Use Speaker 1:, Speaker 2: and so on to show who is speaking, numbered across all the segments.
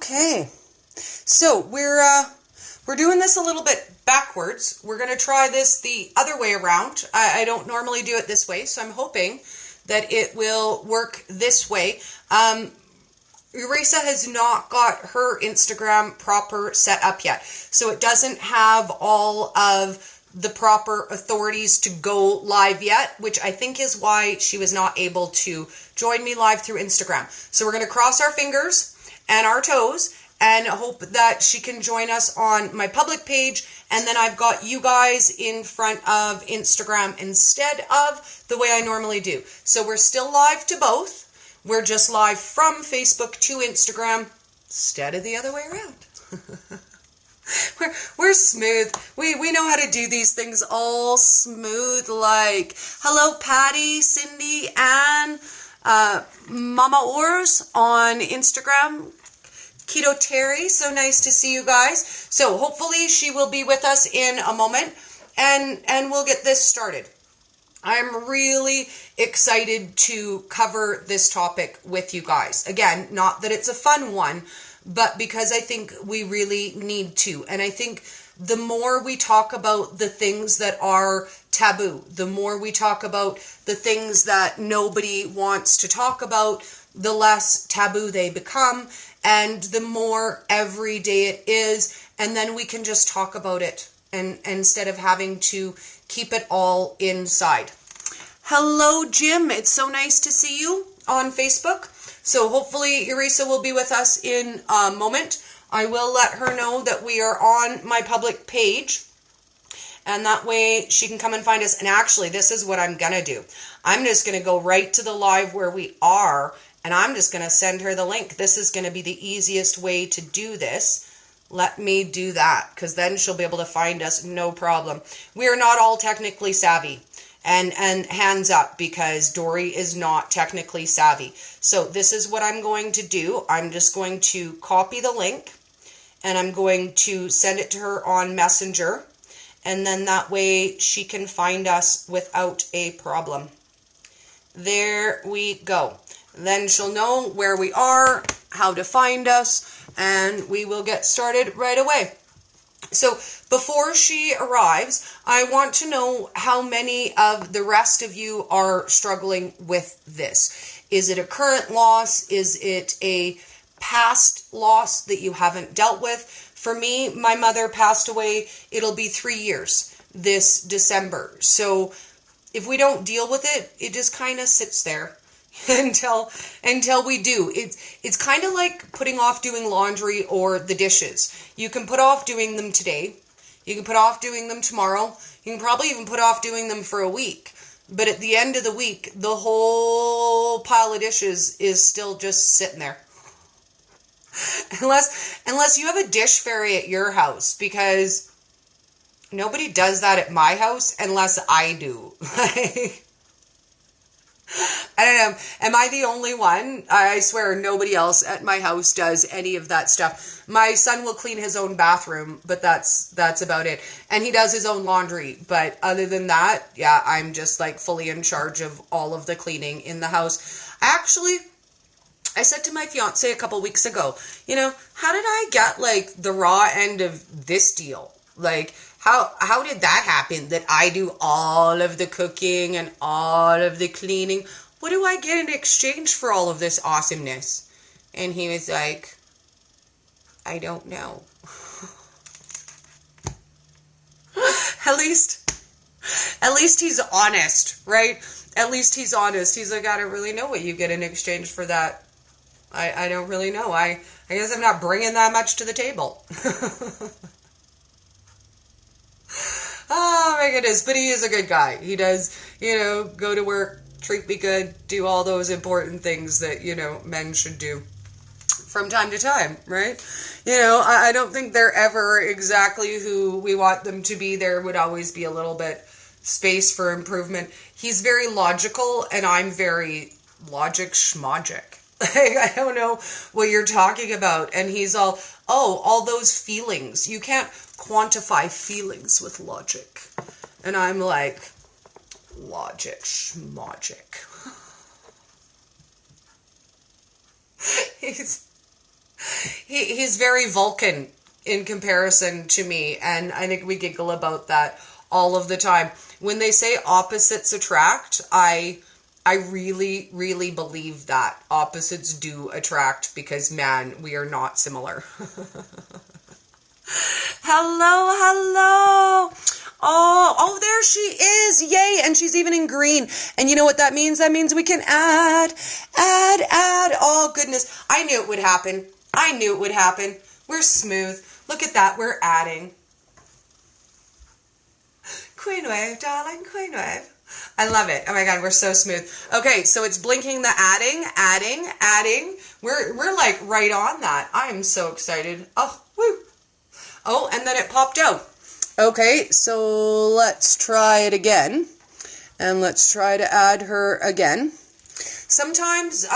Speaker 1: Okay, so we're doing this a little bit backwards. We're going to try this the other way around. I don't normally do it this way, so I'm hoping that it will work this way. UARAISA has not got her Instagram proper set up yet, so it doesn't have all of the proper authorities to go live yet, which I think is why she was not able to join me live through Instagram. So we're going to cross our fingers and our toes and hope that she can join us on my public page, and then I've got you guys in front of Instagram instead of the way I normally do. So we're still live to both. We're just live from Facebook to Instagram instead of the other way around. We're smooth. We know how to do these things all smooth like. Hello, Patty, Cindy, and Mama Ors on Instagram. Keto Terry, so nice to see you guys. So hopefully she will be with us in a moment, and we'll get this started. I'm really excited to cover this topic with you guys. Again, not that it's a fun one, but because I think we really need to. And I think the more we talk about the things that are taboo, the more we talk about the things that nobody wants to talk about, the less taboo they become, and the more everyday it is, and then we can just talk about it, and instead of having to keep it all inside. Hello, Jim. It's so nice to see you on Facebook. So hopefully UARAISA will be with us in a moment. I will let her know that we are on my public page, and that way she can come and find us. And actually, this is what I'm going to do. I'm just going to go right to the live where we are, and I'm just going to send her the link. This is going to be the easiest way to do this. Let me do that, because then she'll be able to find us, no problem. We are not all technically savvy. And hands up, because Dory is not technically savvy. So this is what I'm going to do. I'm just going to copy the link, and I'm going to send it to her on Messenger, and then that way she can find us without a problem. There we go. Then she'll know where we are, how to find us, and we will get started right away. So before she arrives, I want to know how many of the rest of you are struggling with this. Is it a current loss? Is it a past loss that you haven't dealt with? For me, my mother passed away. It'll be 3 years this December. So if we don't deal with it, it just kind of sits there until we do. It's kind of like putting off doing laundry or the dishes. You can put off doing them today. You can put off doing them tomorrow. You can probably even put off doing them for a week. But at the end of the week, the whole pile of dishes is still just sitting there. Unless you have a dish fairy at your house, because nobody does that at my house unless I do. I don't know. Am I the only one? I swear nobody else at my house does any of that stuff. My son will clean his own bathroom, but that's about it. And he does his own laundry. But other than that, yeah, I'm just like fully in charge of all of the cleaning in the house. I said to my fiance a couple weeks ago, how did I get like the raw end of this deal? Like, how did that happen, that I do all of the cooking and all of the cleaning? What do I get in exchange for all of this awesomeness? And he was like, I don't know. At least he's honest, right? At least he's honest. He's like, I don't really know what you get in exchange for that. I don't really know. I guess I'm not bringing that much to the table. Oh my goodness, but he is a good guy. He does, go to work, treat me good, do all those important things that, men should do from time to time, right? I don't think they're ever exactly who we want them to be. There would always be a little bit space for improvement. He's very logical, and I'm very logic schmogic. I don't know what you're talking about. And he's all those feelings. You can't quantify feelings with logic. And I'm like, logic, schmogic. he's very Vulcan in comparison to me, and I think we giggle about that all of the time. When they say opposites attract, I really, really believe that. Opposites do attract because, man, we are not similar. Hello. Oh, there she is. Yay. And she's even in green. And you know what that means? That means we can add. Oh, goodness. I knew it would happen. We're smooth. Look at that. We're adding. Queen wave, darling. Queen wave. I love it. Oh my God, we're so smooth. Okay, so it's blinking the adding. We're like right on that. I am so excited. Oh, woo. Oh, and then it popped out. Okay, so let's try it again. And let's try to add her again. Sometimes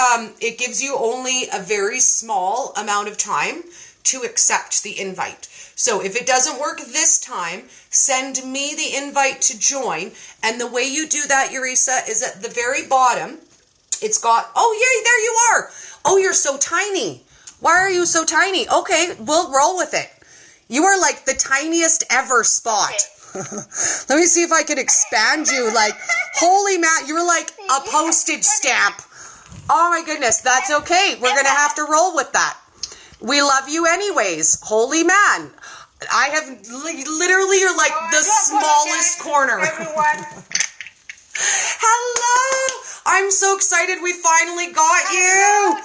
Speaker 1: it gives you only a very small amount of time to accept the invite. So if it doesn't work this time, send me the invite to join. And the way you do that, UARAISA, is at the very bottom. It's got, oh, yay, there you are. Oh, you're so tiny. Why are you so tiny? Okay, we'll roll with it. You are like the tiniest ever Spot. Let me see if I can expand you. Like, holy man, you're like a postage stamp. Oh my goodness, that's okay. We're going to have to roll with that. We love you anyways. Holy man. I have literally, you're like the smallest corner. Hello. I'm so excited we finally got you.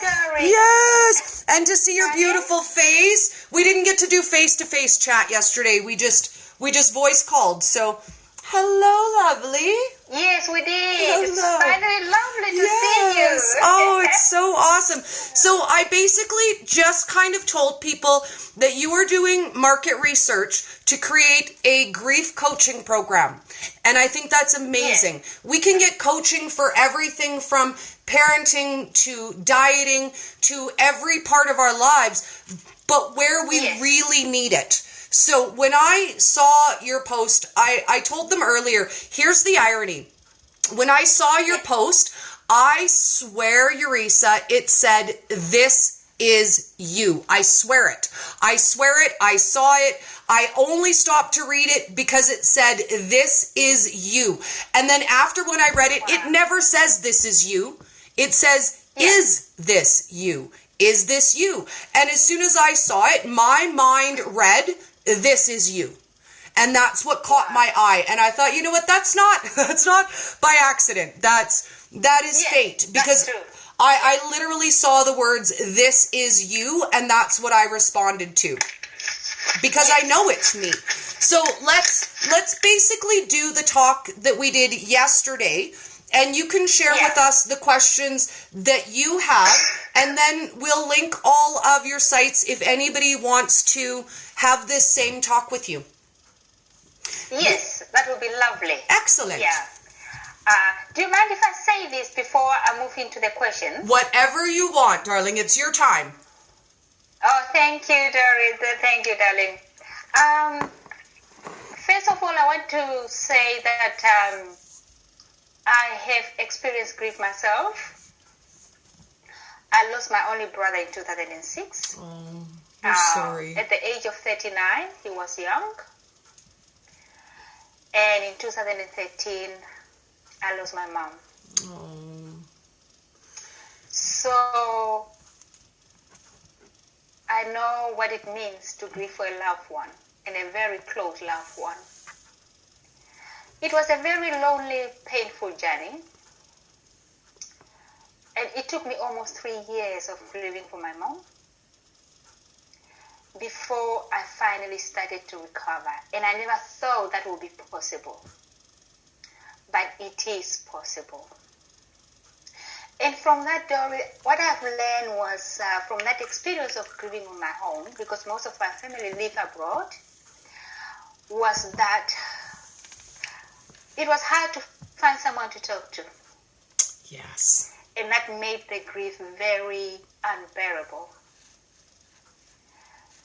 Speaker 1: Yes. And to see your beautiful face. We didn't get to do face-to-face chat yesterday. We just voice called. So, hello, lovely.
Speaker 2: Yes, we did.
Speaker 1: Hello.
Speaker 2: It's finally lovely to see you.
Speaker 1: Oh, it's so awesome. So I basically just kind of told people that you were doing market research to create a grief coaching program. And I think that's amazing. Yes. We can get coaching for everything from parenting to dieting to every part of our lives, but where we really need it. So when I saw your post, I told them earlier, here's the irony. When I saw your post, I swear, UARAISA, it said, this is you. I swear it. I saw it. I only stopped to read it because it said, this is you. And then after when I read it, it never says this is you. It says, is this you? Is this you? And as soon as I saw it, my mind read, this is you. And that's what caught my eye. And I thought, you know what, that's not by accident. That is fate. Because I literally saw the words, this is you, and that's what I responded to. Because I know it's me. So let's basically do the talk that we did yesterday. And you can share with us the questions that you have. And then we'll link all of your sites if anybody wants to have this same talk with you.
Speaker 2: Yes, that would be lovely.
Speaker 1: Excellent.
Speaker 2: Yeah. Do you mind if I say this before I move into the questions?
Speaker 1: Whatever you want, darling. It's your time.
Speaker 2: Oh, thank you, Doris. Thank you, darling. First of all, I want to say that I have experienced grief myself. I lost my only brother in 2006.
Speaker 1: Oh, I'm sorry.
Speaker 2: At the age of 39, he was young. And in 2013, I lost my mom.
Speaker 1: Oh.
Speaker 2: So I know what it means to grieve for a loved one, and a very close loved one. It was a very lonely, painful journey. And it took me almost 3 years of grieving for my mom before I finally started to recover. And I never thought that would be possible. But it is possible. And from that, Dory, what I've learned was from that experience of grieving on my own, because most of my family live abroad, was that it was hard to find someone to talk to.
Speaker 1: Yes.
Speaker 2: And that made the grief very unbearable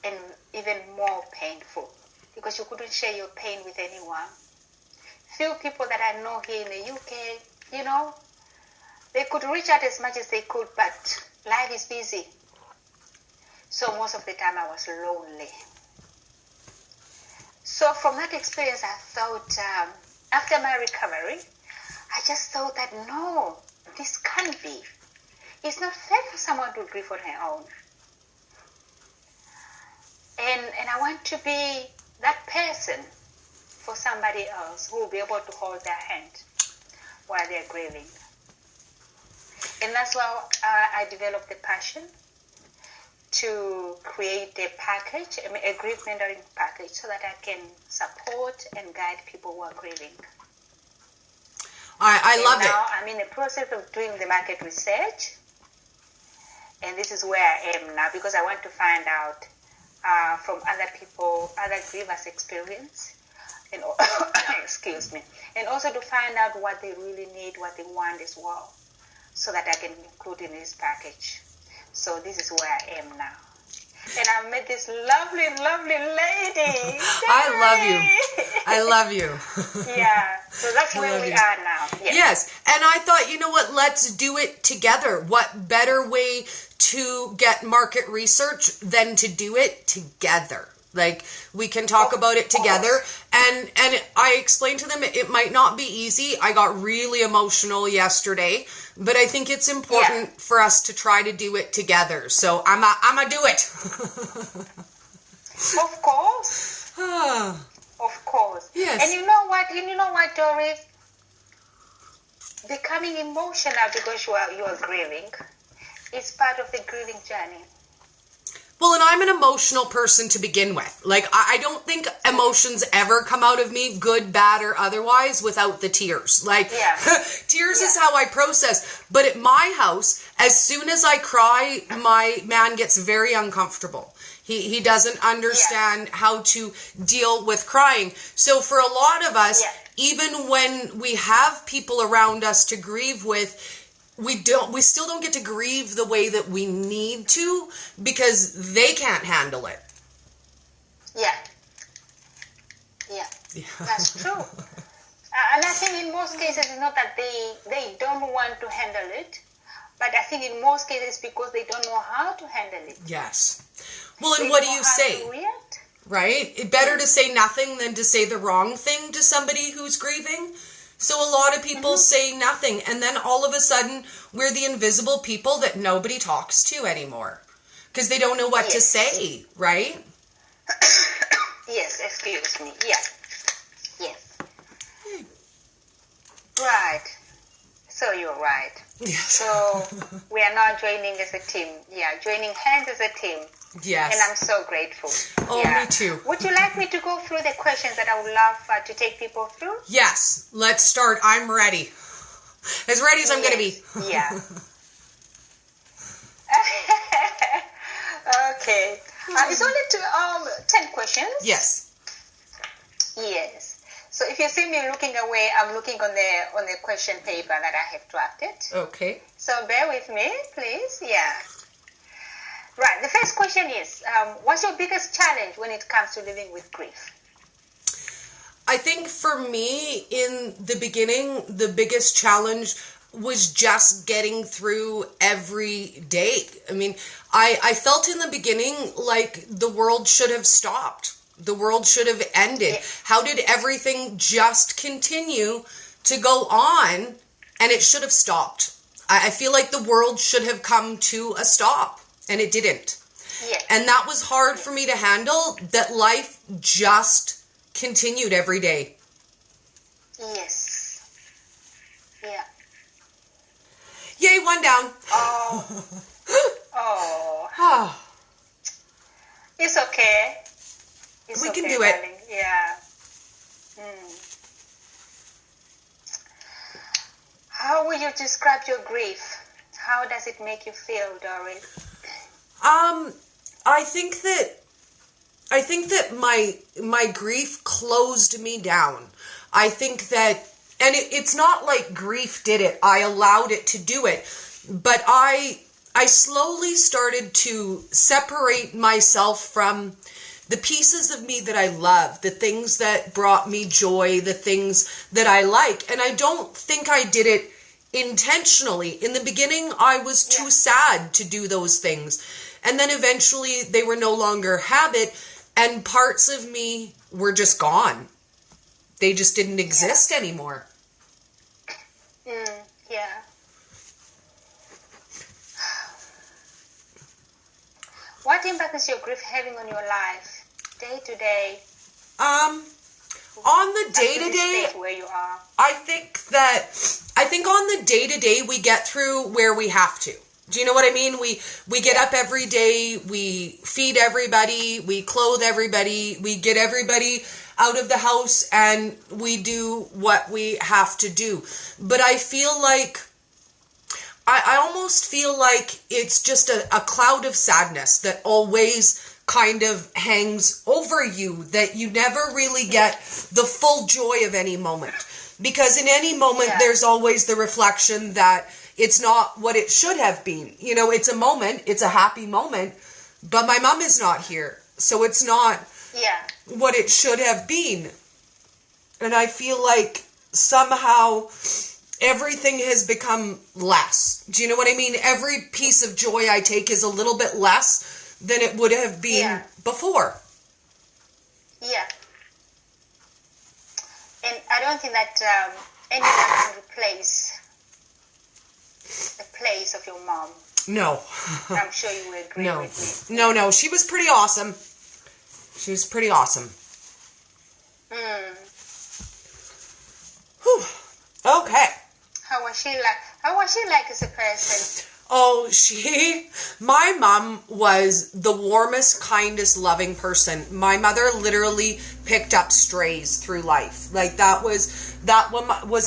Speaker 2: and even more painful, because you couldn't share your pain with anyone. Few people that I know here in the UK, you know, they could reach out as much as they could, but life is busy. So most of the time I was lonely. So from that experience, I thought, after my recovery, I just thought that no, this can't be. It's not fair for someone to grieve on her own. And I want to be that person for somebody else who will be able to hold their hand while they're grieving. And that's why I developed the passion to create a package, a grief mentoring package, so that I can support and guide people who are grieving.
Speaker 1: I love it.
Speaker 2: Now I'm in the process of doing the market research, and this is where I am now, because I want to find out from other people, other grievers' experience, and excuse me, and also to find out what they really need, what they want as well, so that I can include in this package. So this is where I am now. And I met this lovely, lovely lady.
Speaker 1: I love you.
Speaker 2: Yeah. So that's where we are now.
Speaker 1: Yes. And I thought, you know what, let's do it together. What better way to get market research than to do it together? Like, we can talk about it together. And I explained to them it might not be easy. I got really emotional yesterday, but I think it's important for us to try to do it together. So I'm a do it.
Speaker 2: Of course. Of course.
Speaker 1: Yes.
Speaker 2: And you know what, Doris? Becoming emotional because you are grieving is part of the grieving journey.
Speaker 1: Well, and I'm an emotional person to begin with. Like, I don't think emotions ever come out of me, good, bad, or otherwise, without the tears. Like, tears is how I process. But at my house, as soon as I cry, my man gets very uncomfortable. He doesn't understand how to deal with crying. So for a lot of us, even when we have people around us to grieve with, we still don't get to grieve the way that we need to, because they can't handle it.
Speaker 2: Yeah, that's true. And I think in most cases it's not that they don't want to handle it, but I think in most cases because they don't know how to handle it.
Speaker 1: Yes. Well, and what do you say? Right? It's better to say nothing than to say the wrong thing to somebody who's grieving. So a lot of people say nothing, and then all of a sudden, we're the invisible people that nobody talks to anymore, because they don't know what to say, right?
Speaker 2: Yes, excuse me, Yes. Right. So you're right.
Speaker 1: Yes.
Speaker 2: So we are now joining as a team. Joining hands as a team.
Speaker 1: Yes.
Speaker 2: And I'm so grateful.
Speaker 1: Oh, me too.
Speaker 2: Would you like me to go through the questions that I would love to take people through?
Speaker 1: Yes. Let's start. I'm ready. As ready as I'm going to be.
Speaker 2: Yeah. Okay. It's only 10 questions.
Speaker 1: Yes.
Speaker 2: Yes. So if you see me looking away, I'm looking on the question paper that I have drafted.
Speaker 1: Okay.
Speaker 2: So bear with me, please. Yeah. Right. The first question is, what's your biggest challenge when it comes to living with grief?
Speaker 1: I think for me, in the beginning, the biggest challenge was just getting through every day. I mean, I felt in the beginning like the world should have stopped. The world should have ended. Yeah. How did everything just continue to go on, and it should have stopped? I feel like the world should have come to a stop, and it didn't.
Speaker 2: Yeah.
Speaker 1: And that was hard for me to handle, that life just continued every day.
Speaker 2: Yes. Yeah.
Speaker 1: Yay, one down.
Speaker 2: Oh. Oh. It's okay.
Speaker 1: We can do it.
Speaker 2: Darling. Yeah. How would you describe your grief? How does it make you feel, Doris?
Speaker 1: I think that my grief closed me down. I think that, and it's not like grief did it. I allowed it to do it, but I slowly started to separate myself from the pieces of me that I love, the things that brought me joy, the things that I like. And I don't think I did it intentionally. In the beginning, I was too sad to do those things. And then eventually they were no longer habit, and parts of me were just gone. They just didn't exist anymore.
Speaker 2: Yeah. What impact is your grief having on your life, day to day?
Speaker 1: On the day to day,
Speaker 2: where you are.
Speaker 1: I think on the day to day we get through where we have to. Do you know what I mean? We get up every day, we feed everybody, we clothe everybody, we get everybody out of the house, and we do what we have to do. But I feel like I almost feel like it's just a cloud of sadness that always kind of hangs over you, that you never really get the full joy of any moment. Because in any moment, there's always the reflection that it's not what it should have been. You know, it's a moment, it's a happy moment, but my mom is not here. So it's not what it should have been. And I feel like somehow everything has become less. Do you know what I mean? Every piece of joy I take is a little bit less than it would have been before.
Speaker 2: Yeah. And I don't think that anyone can replace the place of your mom.
Speaker 1: No.
Speaker 2: I'm sure you will agree with me.
Speaker 1: No. She was pretty awesome. She was pretty awesome. Whew. Okay.
Speaker 2: How was she like as a person?
Speaker 1: Oh, my mom was the warmest, kindest, loving person. My mother literally picked up strays through life. Like that was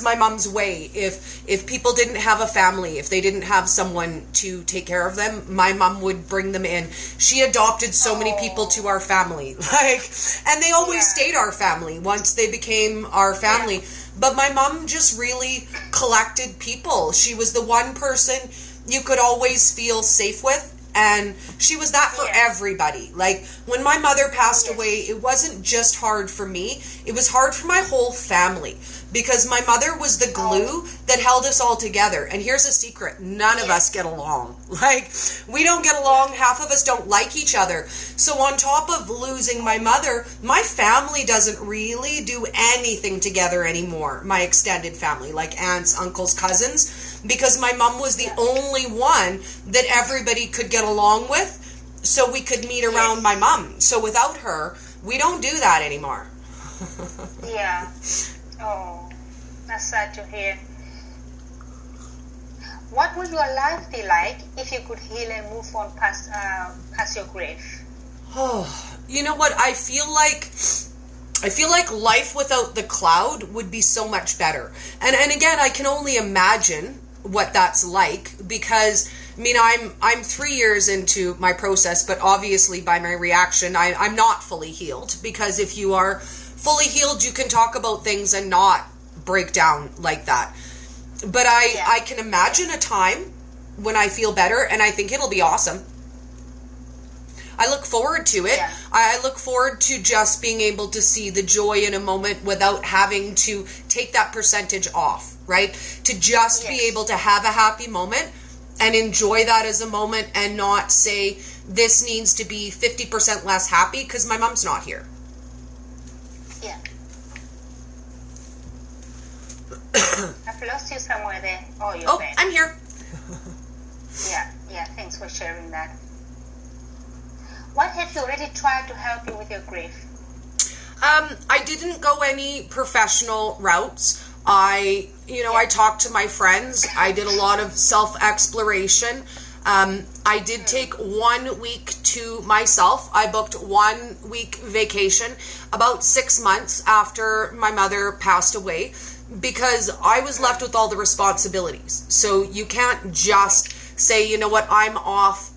Speaker 1: my mom's way. If people didn't have a family, if they didn't have someone to take care of them, my mom would bring them in. She adopted so many people to our family. And they always stayed our family once they became our family. Yeah. But my mom just really collected people. She was the one person you could always feel safe with, and she was that for everybody. Like, when my mother passed away, it wasn't just hard for me, it was hard for my whole family, because my mother was the glue that held us all together. And here's a secret, none of us get along. Like, we don't get along, half of us don't like each other. So on top of losing my mother, my family doesn't really do anything together anymore. My extended family, like aunts, uncles, cousins, because my mom was the only one that everybody could get along with, so we could meet around my mom. So without her, we don't do that anymore.
Speaker 2: Yeah. Oh, that's sad to hear. What would your life be like if you could heal and move on past your grief?
Speaker 1: Oh, you know what? I feel like life without the cloud would be so much better. And again, I can only imagine what that's like, because I mean, I'm 3 years into my process, but obviously by my reaction, I'm not fully healed, because if you are fully healed, you can talk about things and not break down like that. But I can imagine a time when I feel better, and I think it'll be awesome. I look forward to it. Yeah. I look forward to just being able to see the joy in a moment without having to take that percentage off, right? To just be able to have a happy moment and enjoy that as a moment, and not say this needs to be 50% less happy because my mom's not here.
Speaker 2: Yeah. I've lost you somewhere there. Oh, you're back.
Speaker 1: I'm here.
Speaker 2: Yeah, thanks for sharing that. What have you already tried to help you with your grief?
Speaker 1: I didn't go any professional routes. I talked to my friends. I did a lot of self-exploration. I did take 1 week to myself. I booked 1 week vacation about 6 months after my mother passed away, because I was left with all the responsibilities. So you can't just say, you know what, I'm off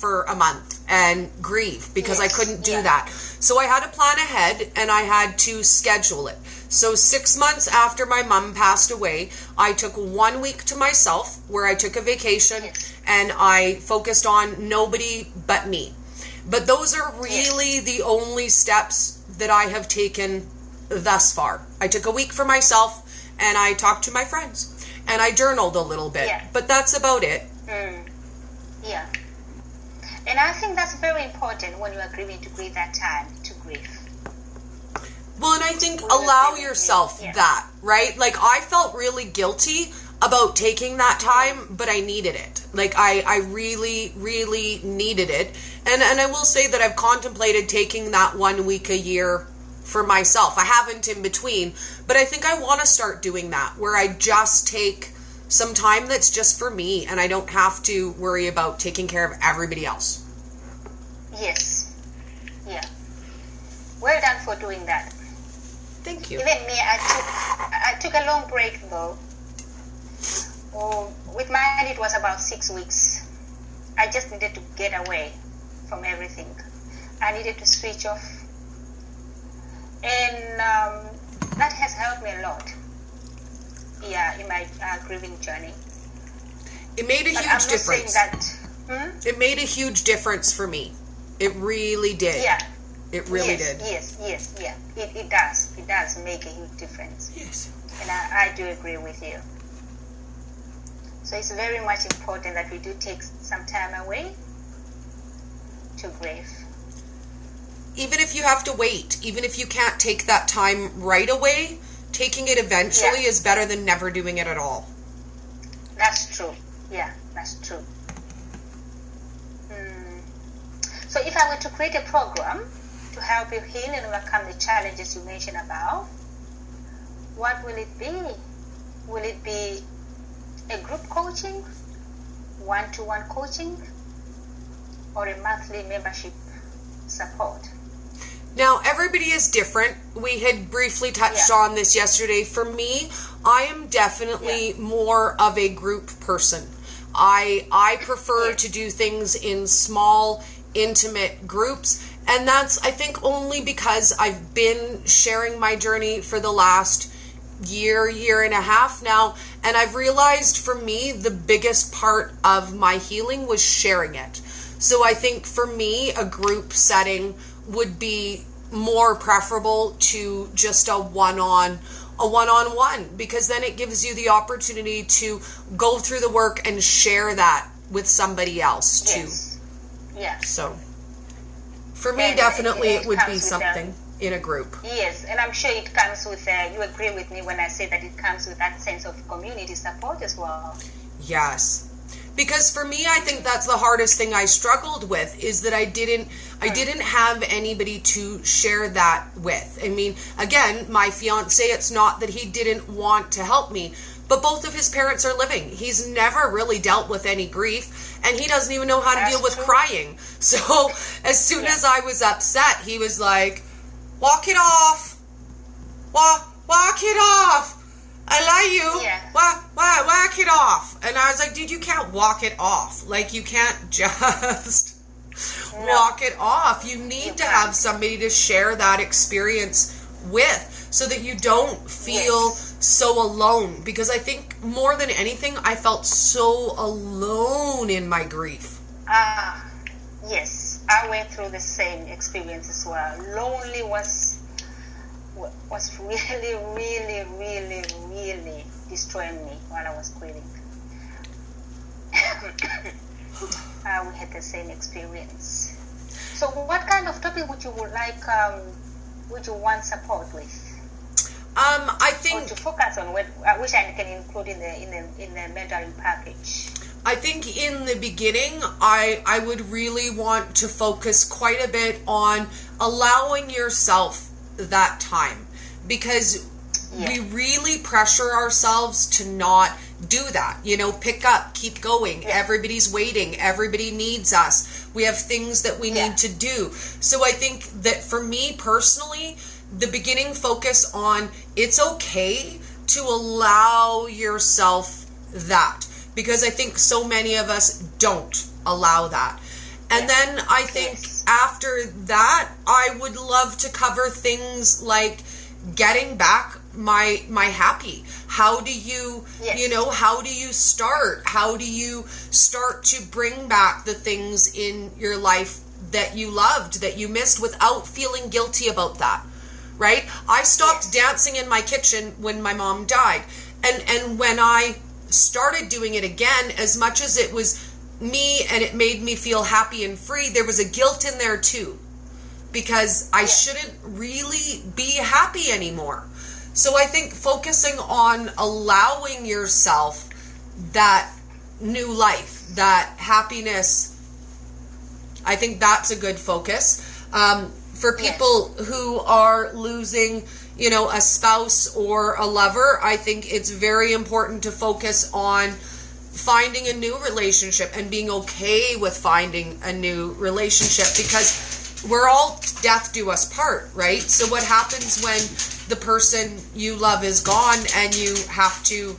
Speaker 1: for a month and grieve, because I couldn't do that. So I had to plan ahead, and I had to schedule it. So 6 months after my mom passed away, I took 1 week to myself where I took a vacation, and I focused on nobody but me. But those are really the only steps that I have taken thus far. I took a week for myself, and I talked to my friends, and I journaled a little bit, but that's about it.
Speaker 2: Yeah. And I think that's very important when you are grieving, to grieve that time to grieve.
Speaker 1: Well, and I think allow yourself that, right? Like, I felt really guilty about taking that time, but I needed it. Like, I really, really needed it. And I will say that I've contemplated taking that 1 week a year for myself. I haven't in between, but I think I want to start doing that, where I just take some time that's just for me, and I don't have to worry about taking care of everybody else.
Speaker 2: Yes. Yeah. Well done for doing that.
Speaker 1: Thank you.
Speaker 2: Even me, I took a long break though. Oh, with mine, it was about 6 weeks. I just needed to get away from everything. I needed to switch off. And that has helped me a lot. Yeah, in my grieving journey.
Speaker 1: It made a huge difference. It made a huge difference for me. It really did.
Speaker 2: Yeah.
Speaker 1: It really did.
Speaker 2: Yes, yeah. It does. It does make a huge difference.
Speaker 1: Yes.
Speaker 2: And I do agree with you. So it's very much important that we do take some time away to grieve.
Speaker 1: Even if you have to wait, even if you can't take that time right away, taking it eventually is better than never doing it at all.
Speaker 2: That's true. Yeah, that's true. So if I were to create a program to help you heal and overcome the challenges you mentioned about, what will it be? Will it be a group coaching, one-to-one coaching, or a monthly membership support?
Speaker 1: Now, everybody is different. We had briefly touched on this yesterday. For me, I am definitely more of a group person. I prefer to do things in small, intimate groups. And that's, I think, only because I've been sharing my journey for the last year and a half now. And I've realized for me, the biggest part of my healing was sharing it. So I think for me, a group setting would be more preferable to just a one-on-one, because then it gives you the opportunity to go through the work and share that with somebody else too.
Speaker 2: Yeah.
Speaker 1: So for me, definitely it would be something in a group.
Speaker 2: Yes, and I'm sure it comes with, you agree with me when I say that it comes with that sense of community support as well.
Speaker 1: Yes. Because for me, I think that's the hardest thing I struggled with, is that I didn't have anybody to share that with. I mean, again, my fiance, it's not that he didn't want to help me, but both of his parents are living. He's never really dealt with any grief, and he doesn't even know how to deal with crying. So as soon as I was upset, he was like, walk it off. Walk it off. I love you.
Speaker 2: Yeah.
Speaker 1: Walk it off. And I was like, dude, you can't walk it off. Like, you can't just walk it off. You need to have somebody to share that experience with, so that you don't feel so alone. Because I think more than anything, I felt so alone in my grief.
Speaker 2: Yes. I went through the same experience as well. Lonely was really, really, really, really destroying me while I was grieving. We had the same experience. So what kind of topic would you would you want support with?
Speaker 1: I think,
Speaker 2: or to focus on, which I can include in the mentoring package.
Speaker 1: I think in the beginning, I would really want to focus quite a bit on allowing yourself that time, because we really pressure ourselves to not do that. You know, pick up, keep going. Everybody's waiting. Everybody needs us. We have things that we need to do. So I think that for me personally, the beginning focus on it's okay to allow yourself that, because I think so many of us don't allow that. And then I think after that, I would love to cover things like getting back my happy. How do you, how do you start? How do you start to bring back the things in your life that you loved, that you missed, without feeling guilty about that, right? I stopped dancing in my kitchen when my mom died. And when I started doing it again, as much as it was me and it made me feel happy and free, there was a guilt in there too, because I shouldn't really be happy anymore. So I think focusing on allowing yourself that new life, that happiness, I think that's a good focus. For people who are losing, a spouse or a lover, I think it's very important to focus on finding a new relationship and being okay with finding a new relationship, because we're all death do us part, right? So what happens when the person you love is gone and you have to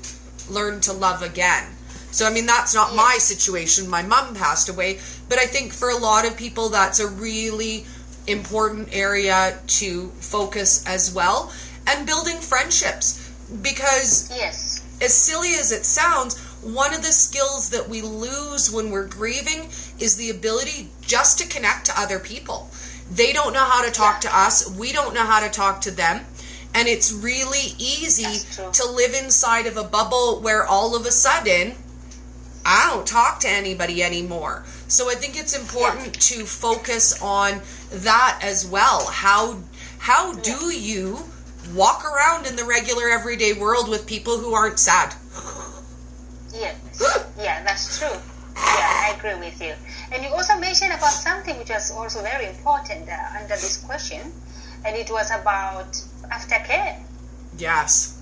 Speaker 1: learn to love again? So, that's not my situation. My mom passed away, but I think for a lot of people, that's a really important area to focus as well. And building friendships, because as silly as it sounds, one of the skills that we lose when we're grieving is the ability just to connect to other people. They don't know how to talk to us. We don't know how to talk to them. And it's really easy to live inside of a bubble where all of a sudden, I don't talk to anybody anymore. So I think it's important to focus on that as well. How do you walk around in the regular everyday world with people who aren't sad?
Speaker 2: Yeah, that's true. Yeah, I agree with you. And you also mentioned about something which was also very important under this question, and it was about aftercare.
Speaker 1: Yes.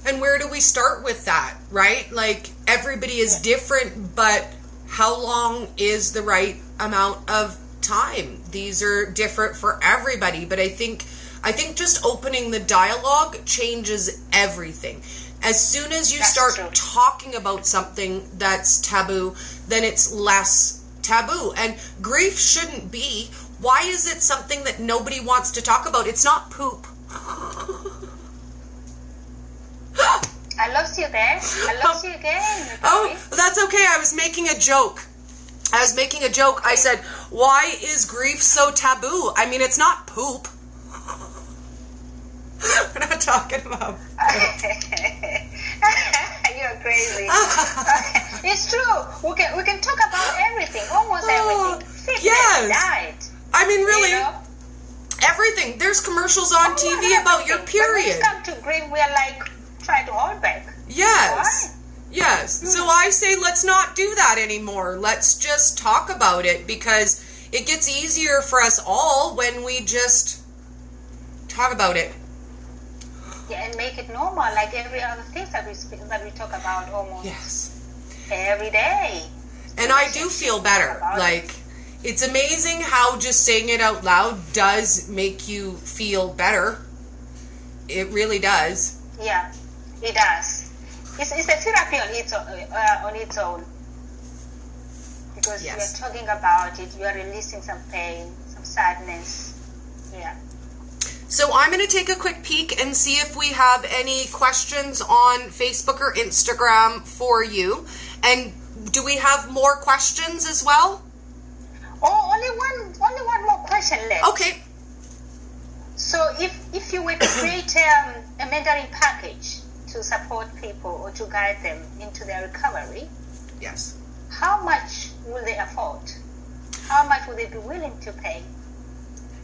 Speaker 1: And where do we start with that, right? Like, everybody is different, but how long is the right amount of time? These are different for everybody, but I think just opening the dialogue changes everything. As soon as you start talking about something that's taboo, then it's less taboo. And grief shouldn't be, why is it something that nobody wants to talk about? It's not poop.
Speaker 2: I lost you there. I lost you again.
Speaker 1: Oh, that's okay. I was making a joke. I said, why is grief so taboo? It's not poop. We're not talking about
Speaker 2: You're crazy. It's true. We can talk about everything, almost everything. Sickness, diet.
Speaker 1: Really, everything. There's commercials on TV about your period.
Speaker 2: But when it comes to grief, we are like trying to hold back.
Speaker 1: Yes. Why? Yes. So I say let's not do that anymore. Let's just talk about it, because it gets easier for us all when we just talk about it.
Speaker 2: Yeah, and make it normal, like every other thing that we talk about almost every day.
Speaker 1: And I do feel better. Like, it's amazing how just saying it out loud does make you feel better. It really does.
Speaker 2: Yeah, it does. It's a therapy on its own. Because you are talking about it, you are releasing some pain, some sadness. Yeah.
Speaker 1: So I'm going to take a quick peek and see if we have any questions on Facebook or Instagram for you. And do we have more questions as well?
Speaker 2: Oh, only one more question left.
Speaker 1: Okay.
Speaker 2: So if you were to create a mentoring package to support people or to guide them into their recovery,
Speaker 1: yes,
Speaker 2: how much will they afford? How much will they be willing to pay?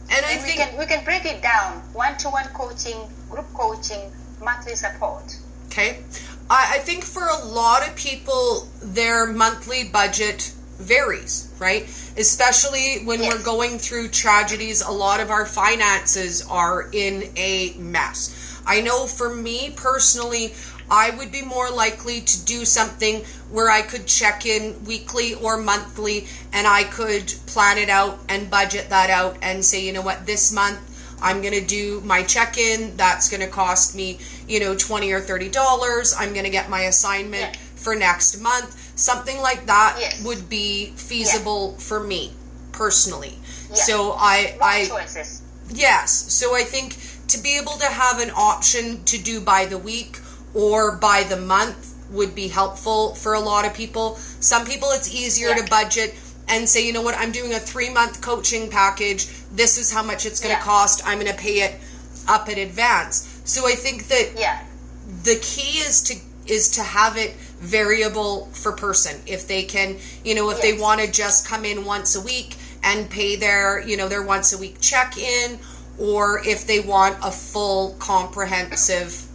Speaker 1: And I think
Speaker 2: we can break it down: one-to-one coaching, group coaching, monthly support.
Speaker 1: Okay. I think for a lot of people, their monthly budget varies, right? Especially when we're going through tragedies, a lot of our finances are in a mess. I know for me personally, I would be more likely to do something where I could check in weekly or monthly, and I could plan it out and budget that out and say, you know what, this month I'm going to do my check-in. That's going to cost me, $20 or $30. I'm going to get my assignment for next month. Something like that would be feasible for me personally. So
Speaker 2: choices.
Speaker 1: Yes. So I think to be able to have an option to do by the week or by the month would be helpful for a lot of people. Some people it's easier to budget and say, you know what, I'm doing a 3-month coaching package. This is how much it's going to cost. I'm going to pay it up in advance. So I think that the key is to have it variable for person. If they can, if they want to just come in once a week and pay their once a week check-in, or if they want a full comprehensive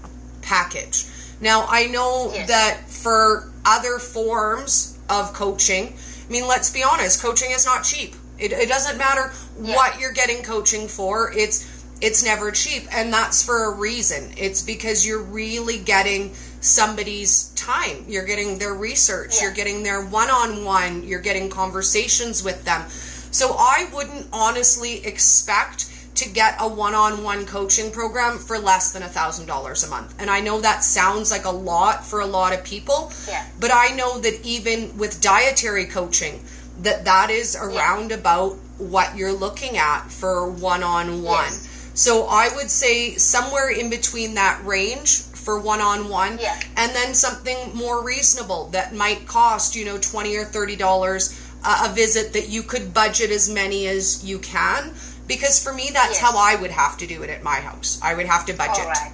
Speaker 1: package. Now, I know that for other forms of coaching, let's be honest, coaching is not cheap. It doesn't matter what you're getting coaching for. It's never cheap, and that's for a reason. It's because you're really getting somebody's time. You're getting their research. You're getting their one-on-one. You're getting conversations with them. So I wouldn't honestly expect to get a one-on-one coaching program for less than $1,000 a month. And I know that sounds like a lot for a lot of people, but I know that even with dietary coaching, that is around about what you're looking at for one-on-one. So I would say somewhere in between that range for one-on-one, and then something more reasonable that might cost, $20 or $30 a visit, that you could budget as many as you can. Because for me, that's how I would have to do it at my house. I would have to budget.
Speaker 2: All right.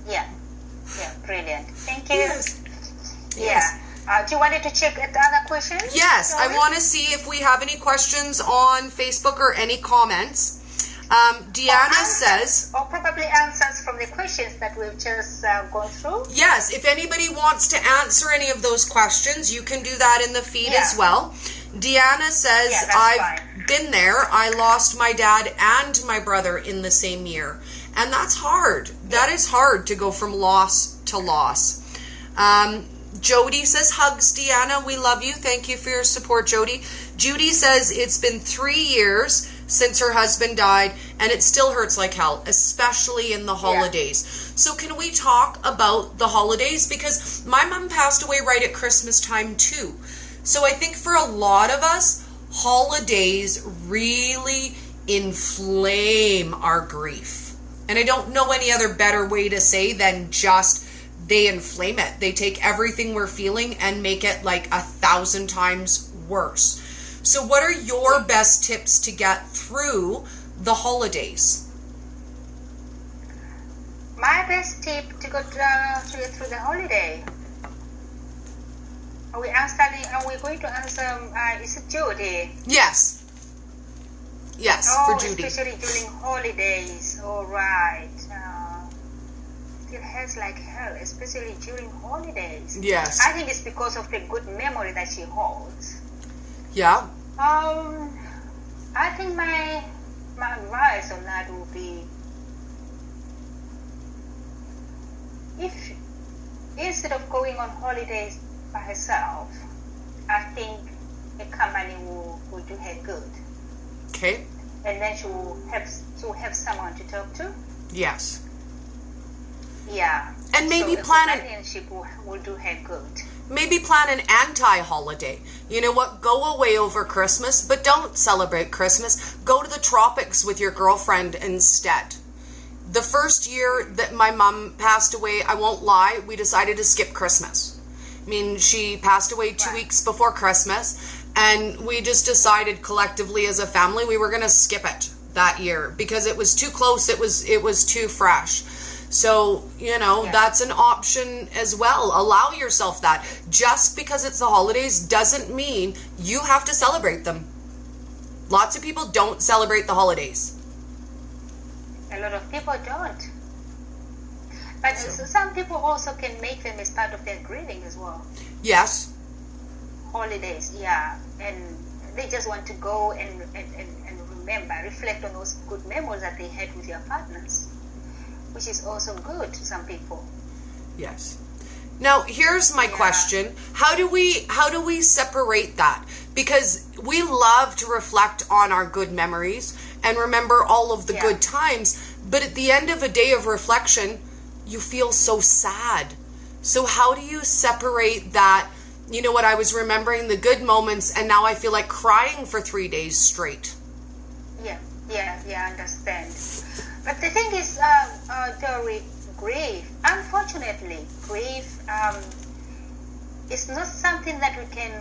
Speaker 2: Yeah, brilliant. Thank you. Do you want to check the other questions?
Speaker 1: Yes, I want to see if we have any questions on Facebook or any comments. Deanna says...
Speaker 2: Or probably answers from the questions that we've just gone through.
Speaker 1: Yes, if anybody wants to answer any of those questions, you can do that in the feed as well. Deanna says, I've been there. I lost my dad and my brother in the same year. And that's hard. That is hard to go from loss to loss. Jody says, hugs, Deanna. We love you. Thank you for your support, Jody. Judy says, it's been 3 years since her husband died, and it still hurts like hell, especially in the holidays. So can we talk about the holidays? Because my mom passed away right at Christmas time too. So I think for a lot of us, holidays really inflame our grief. And I don't know any other better way to say than just they inflame it. They take everything we're feeling and make it like 1,000 times worse. So what are your best tips to get through the holidays?
Speaker 2: My best tip to go through the holiday. Are we going to answer, is it Judy?
Speaker 1: Yes. Yes, for Judy.
Speaker 2: Especially during holidays. All right. It hurts like hell, especially during holidays.
Speaker 1: Yes.
Speaker 2: I think it's because of the good memory that she holds.
Speaker 1: Yeah.
Speaker 2: I think my advice on that would be, if instead of going on holidays by herself, I think a company will do her good.
Speaker 1: Okay.
Speaker 2: And then she will have someone to talk to.
Speaker 1: Yes.
Speaker 2: Yeah.
Speaker 1: And maybe
Speaker 2: so
Speaker 1: plan
Speaker 2: companionship will do her good.
Speaker 1: Maybe plan an anti-holiday. You know what? Go away over Christmas, but don't celebrate Christmas. Go to the tropics with your girlfriend instead. The first year that my mom passed away, I won't lie, we decided to skip Christmas. She passed away 2 weeks before Christmas, and we just decided collectively as a family we were going to skip it that year because it was too close, it was too fresh. So, that's an option as well. Allow yourself that. Just because it's the holidays doesn't mean you have to celebrate them. Lots of people don't celebrate the holidays.
Speaker 2: A lot of people don't. But some people also can make them as part of their grieving as well.
Speaker 1: Yes.
Speaker 2: Holidays, yeah. And they just want to go and remember, reflect on those good memories that they had with your partners, which is also good to some people.
Speaker 1: Yes. Now, here's my question. How do we separate that? Because we love to reflect on our good memories and remember all of the good times, but at the end of a day of reflection, you feel so sad. So how do you separate that? You know what, I was remembering the good moments and now I feel like crying for 3 days straight.
Speaker 2: Yeah, I understand. But the thing is, Dory, grief, unfortunately, grief is not something that we can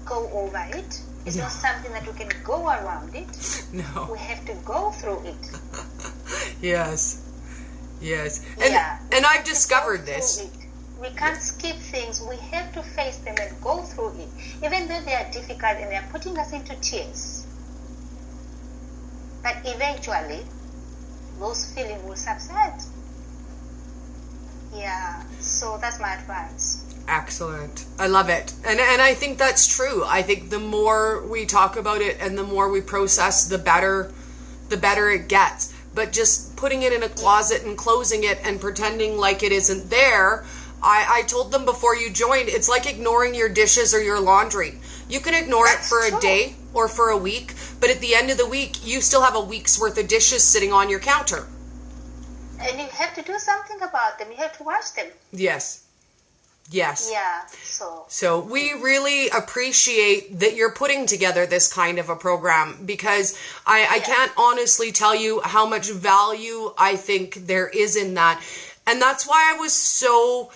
Speaker 2: go over it. It's not something that we can go around it.
Speaker 1: No.
Speaker 2: We have to go through it.
Speaker 1: Yes. And I've discovered this.
Speaker 2: We can't skip things. We have to face them and go through it, even though they are difficult and they are putting us into tears. But eventually, those feelings will subside. Yeah, so that's my advice.
Speaker 1: Excellent. I love it. And I think that's true. I think the more we talk about it and the more we process, the better it gets. But just putting it in a closet and closing it and pretending like it isn't there, I told them before you joined, it's like ignoring your dishes or your laundry. You can ignore it for a day or for a week, but at the end of the week, you still have a week's worth of dishes sitting on your counter.
Speaker 2: And you have to do something about them. You have to wash them.
Speaker 1: Yes. Yes.
Speaker 2: Yeah,
Speaker 1: So we really appreciate that you're putting together this kind of a program, because I can't honestly tell you how much value I think there is in that. And that's why I was so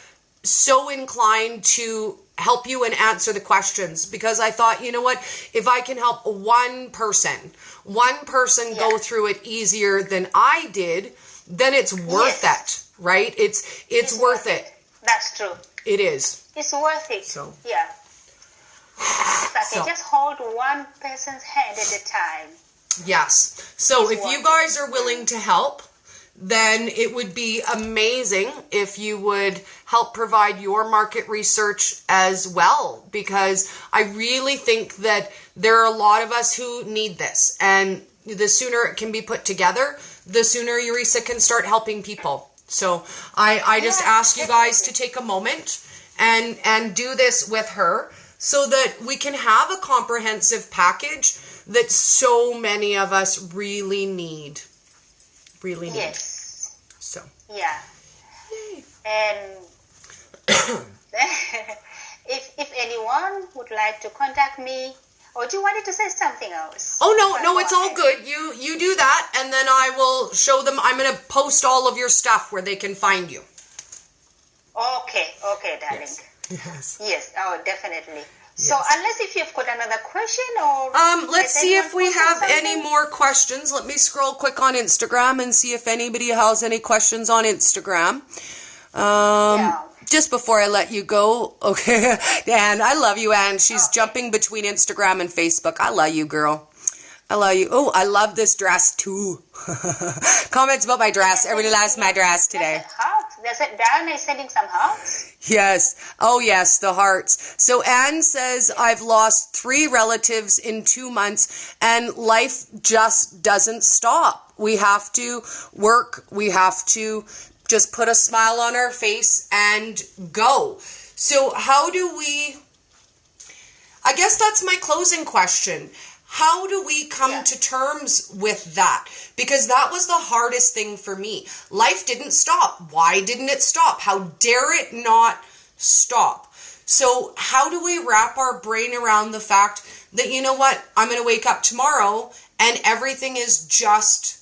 Speaker 1: inclined to help you and answer the questions, because I thought, you know what, if I can help one person go through it easier than I did, then it's worth it, right? It's worth it.
Speaker 2: That's true.
Speaker 1: It is.
Speaker 2: It's worth it.
Speaker 1: So.
Speaker 2: Yeah. But you just hold one person's hand at a time.
Speaker 1: Yes. So if you guys are willing to help, then it would be amazing if you would help provide your market research as well, because I really think that there are a lot of us who need this, and the sooner it can be put together, the sooner UARAISA can start helping people. So I just ask you guys to take a moment and do this with her, so that we can have a comprehensive package that so many of us really need.
Speaker 2: Yes.
Speaker 1: So.
Speaker 2: Yeah.
Speaker 1: Yay.
Speaker 2: And if anyone would like to contact me, or do you want to say something else?
Speaker 1: Oh, no, it's all good. You do that, and then I will show them. I'm going to post all of your stuff where they can find you.
Speaker 2: Okay, darling. Yes, oh, definitely.
Speaker 1: Yes.
Speaker 2: So unless if you've got another question, or
Speaker 1: let's see if we have any more questions. Let me scroll quick on Instagram and see if anybody has any questions on Instagram. Just before I let you go, okay, Anne, I love you, Anne. She's jumping between Instagram and Facebook. I love you, girl. I love you. Oh, I love this dress too. Comments about my dress. Everybody loves my dress today.
Speaker 2: There's it. Darren is sending some hearts.
Speaker 1: Yes. Oh, yes, the hearts. So Anne says, I've lost 3 relatives in 2 months, and life just doesn't stop. We have to work. We have to just put a smile on our face and go. So how do we, I guess that's my closing question. How do we come to terms with that? Because that was the hardest thing for me. Life didn't stop. Why didn't it stop? How dare it not stop? So how do we wrap our brain around the fact that, you know what, I'm going to wake up tomorrow and everything is just,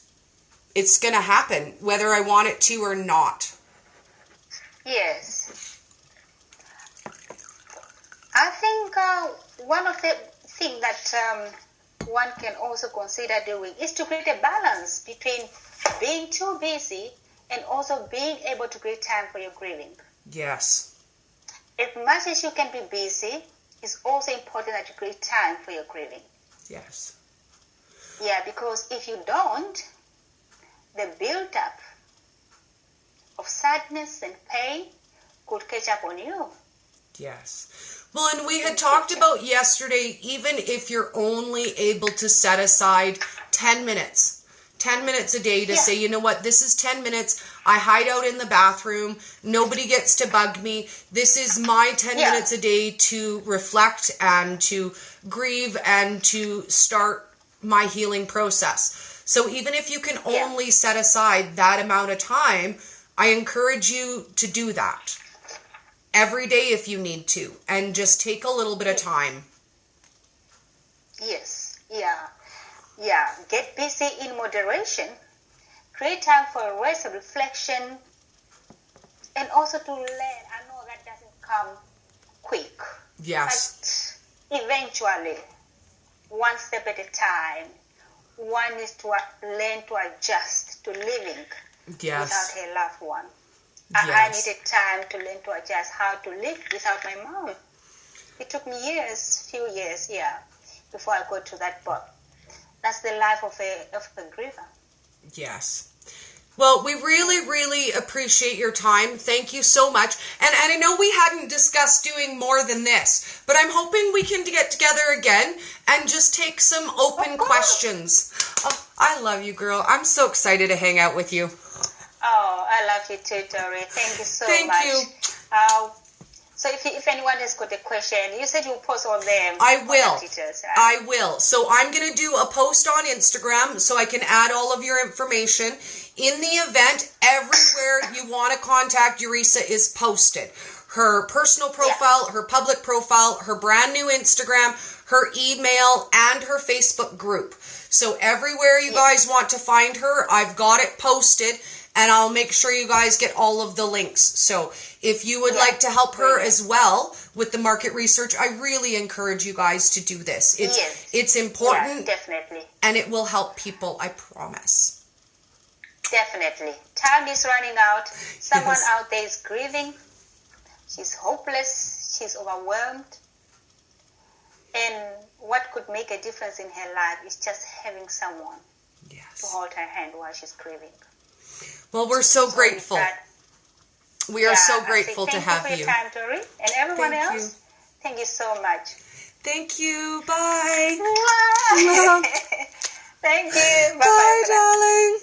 Speaker 1: it's going to happen, whether I want it to or not?
Speaker 2: Yes. I think one of the things that one can also consider doing is to create a balance between being too busy and also being able to create time for your grieving.
Speaker 1: Yes.
Speaker 2: As much as you can be busy, it's also important that you create time for your grieving.
Speaker 1: Yes.
Speaker 2: Yeah, because if you don't, the build-up of sadness and pain could catch up on you.
Speaker 1: Yes. Well, and we had talked about yesterday, even if you're only able to set aside 10 minutes a day to say, you know what, this is 10 minutes. I hide out in the bathroom. Nobody gets to bug me. This is my 10 minutes a day to reflect and to grieve and to start my healing process. So even if you can only set aside that amount of time, I encourage you to do that. Every day if you need to, and just take a little bit of time.
Speaker 2: Yes, yeah. Get busy in moderation. Create time for rest, reflection, and also to learn. I know that doesn't come quick.
Speaker 1: Yes.
Speaker 2: But eventually, one step at a time, one is to learn to adjust to living without a loved one. I
Speaker 1: Yes.
Speaker 2: needed time to learn to adjust how to live without my mom. It took me few years, before I got to that point. That's the life of a griever.
Speaker 1: Yes. Well, we really, really appreciate your time. Thank you so much. And I know we hadn't discussed doing more than this, but I'm hoping we can get together again and just take some open questions. Oh, I love you, girl. I'm so excited to hang out with you.
Speaker 2: Oh, I love you too, Tori. Thank you so much.
Speaker 1: Thank you.
Speaker 2: So if anyone has got a question, you said you'll post all them.
Speaker 1: I will.
Speaker 2: Details, right?
Speaker 1: I will. So I'm going to do a post on Instagram so I can add all of your information. In the event, everywhere you want to contact UARAISA is posted. Her personal profile, her public profile, her brand new Instagram, her email, and her Facebook group. So everywhere you guys want to find her, I've got it posted. And I'll make sure you guys get all of the links. So if you would like to help her as well with the market research, I really encourage you guys to do this. It's important.
Speaker 2: Yeah, definitely.
Speaker 1: And it will help people, I promise.
Speaker 2: Definitely. Time is running out. Someone out there is grieving. She's hopeless. She's overwhelmed. And what could make a difference in her life is just having someone to hold her hand while she's grieving.
Speaker 1: Well, we're so grateful. We are so grateful to have you.
Speaker 2: Thank you for your time, Tori. And everyone else, thank you so much.
Speaker 1: Thank you. Bye.
Speaker 2: Thank you. Bye-bye.
Speaker 1: Bye, darling.